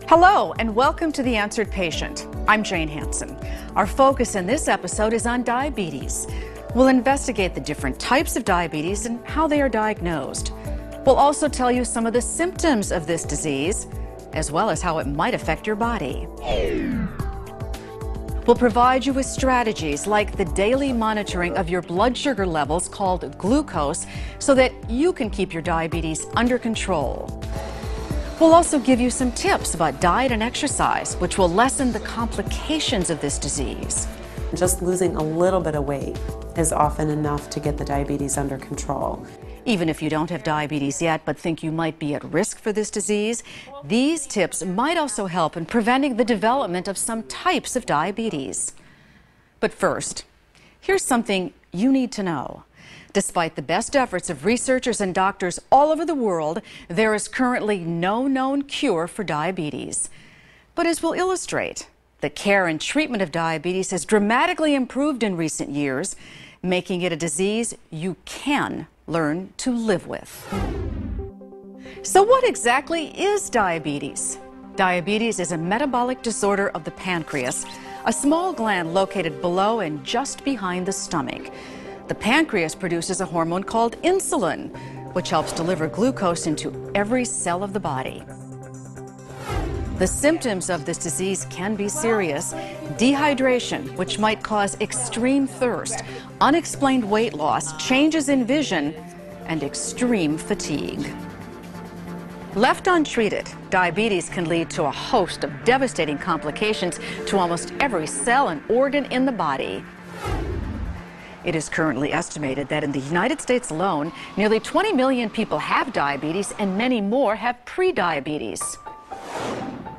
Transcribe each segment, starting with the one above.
Hello, and welcome to The Answered Patient. I'm Jane Hansen. Our focus in this episode is on diabetes. We'll investigate the different types of diabetes and how they are diagnosed. We'll also tell you some of the symptoms of this disease, as well as how it might affect your body. We'll provide you with strategies like the daily monitoring of your blood sugar levels called glucose so that you can keep your diabetes under control. We'll also give you some tips about diet and exercise, which will lessen the complications of this disease. Just losing a little bit of weight is often enough to get the diabetes under control. Even if you don't have diabetes yet but think you might be at risk for this disease, these tips might also help in preventing the development of some types of diabetes. But first, here's something you need to know. Despite the best efforts of researchers and doctors all over the world, there is currently no known cure for diabetes. But as we'll illustrate, the care and treatment of diabetes has dramatically improved in recent years, making it a disease you can learn to live with. So what exactly is diabetes? Diabetes is a metabolic disorder of the pancreas, a small gland located below and just behind the stomach. The pancreas produces a hormone called insulin, which helps deliver glucose into every cell of the body. The symptoms of this disease can be serious: dehydration, which might cause extreme thirst, unexplained weight loss, changes in vision, and extreme fatigue. Left untreated, diabetes can lead to a host of devastating complications to almost every cell and organ in the body. It is currently estimated that in the United States alone, nearly 20 million people have diabetes and many more have prediabetes.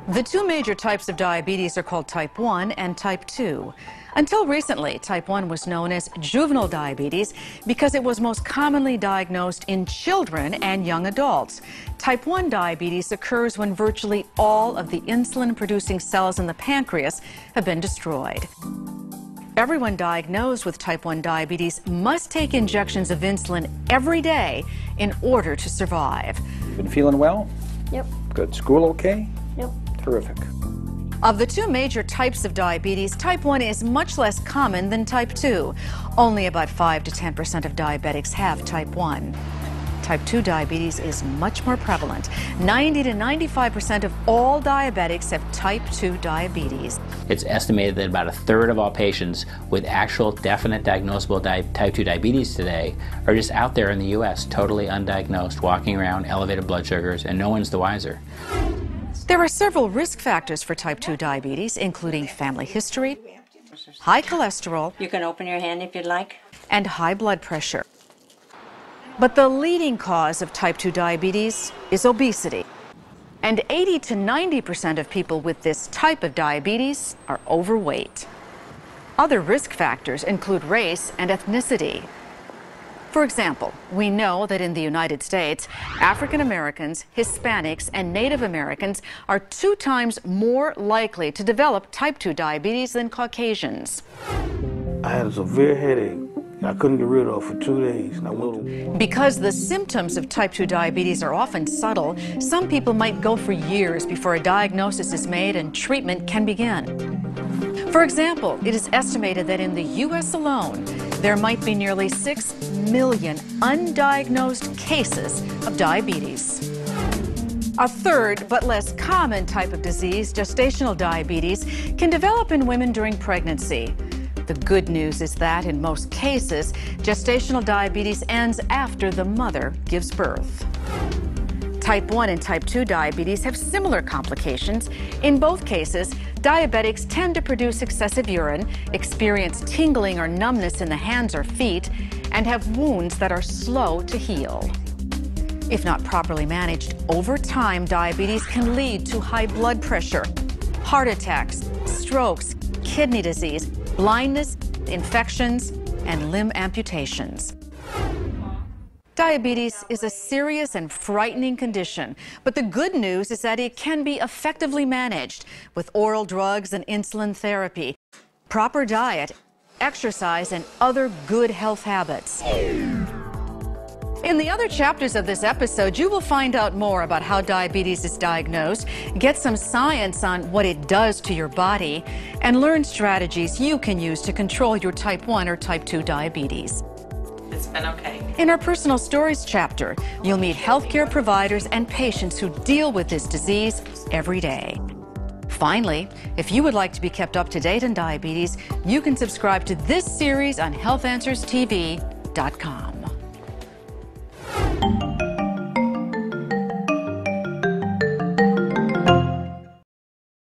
The two major types of diabetes are called type 1 and type 2. Until recently, type 1 was known as juvenile diabetes because it was most commonly diagnosed in children and young adults. Type 1 diabetes occurs when virtually all of the insulin-producing cells in the pancreas have been destroyed. Everyone diagnosed with type 1 diabetes must take injections of insulin every day in order to survive. Been feeling well? Yep. Good. School okay? Yep. Terrific. Of the two major types of diabetes, type 1 is much less common than type 2. Only about 5 to 10% of diabetics have type 1. Type 2 diabetes is much more prevalent. 90 to 95% of all diabetics have type 2 diabetes. It's estimated that about a third of all patients with actual definite diagnosable type 2 diabetes today are just out there in the U.S. totally undiagnosed, walking around elevated blood sugars, and no one's the wiser. There are several risk factors for type 2 diabetes, including family history, high cholesterol, You can open your hand if you'd like. and high blood pressure. But the leading cause of type 2 diabetes is obesity. And 80 to 90% of people with this type of diabetes are overweight. Other risk factors include race and ethnicity. For example, we know that in the United States, African Americans, Hispanics, and Native Americans are 2 times more likely to develop type 2 diabetes than Caucasians. I had a severe headache I couldn't get rid of for 2 days. Because the symptoms of type 2 diabetes are often subtle, some people might go for years before a diagnosis is made and treatment can begin. For example, it is estimated that in the U.S. alone, there might be nearly 6 million undiagnosed cases of diabetes. A third, but less common type of disease, gestational diabetes, can develop in women during pregnancy. The good news is that in most cases, gestational diabetes ends after the mother gives birth. Type 1 and type 2 diabetes have similar complications. In both cases, diabetics tend to produce excessive urine, experience tingling or numbness in the hands or feet, and have wounds that are slow to heal. If not properly managed, over time, diabetes can lead to high blood pressure, heart attacks, strokes, kidney disease, blindness, infections, and limb amputations. Diabetes is a serious and frightening condition, but the good news is that it can be effectively managed with oral drugs and insulin therapy, proper diet, exercise, and other good health habits. In the other chapters of this episode, you will find out more about how diabetes is diagnosed, get some science on what it does to your body, and learn strategies you can use to control your type 1 or type 2 diabetes. It's been okay. In our personal stories chapter, you'll meet healthcare providers and patients who deal with this disease every day. Finally, if you would like to be kept up to date on diabetes, you can subscribe to this series on healthanswerstv.com.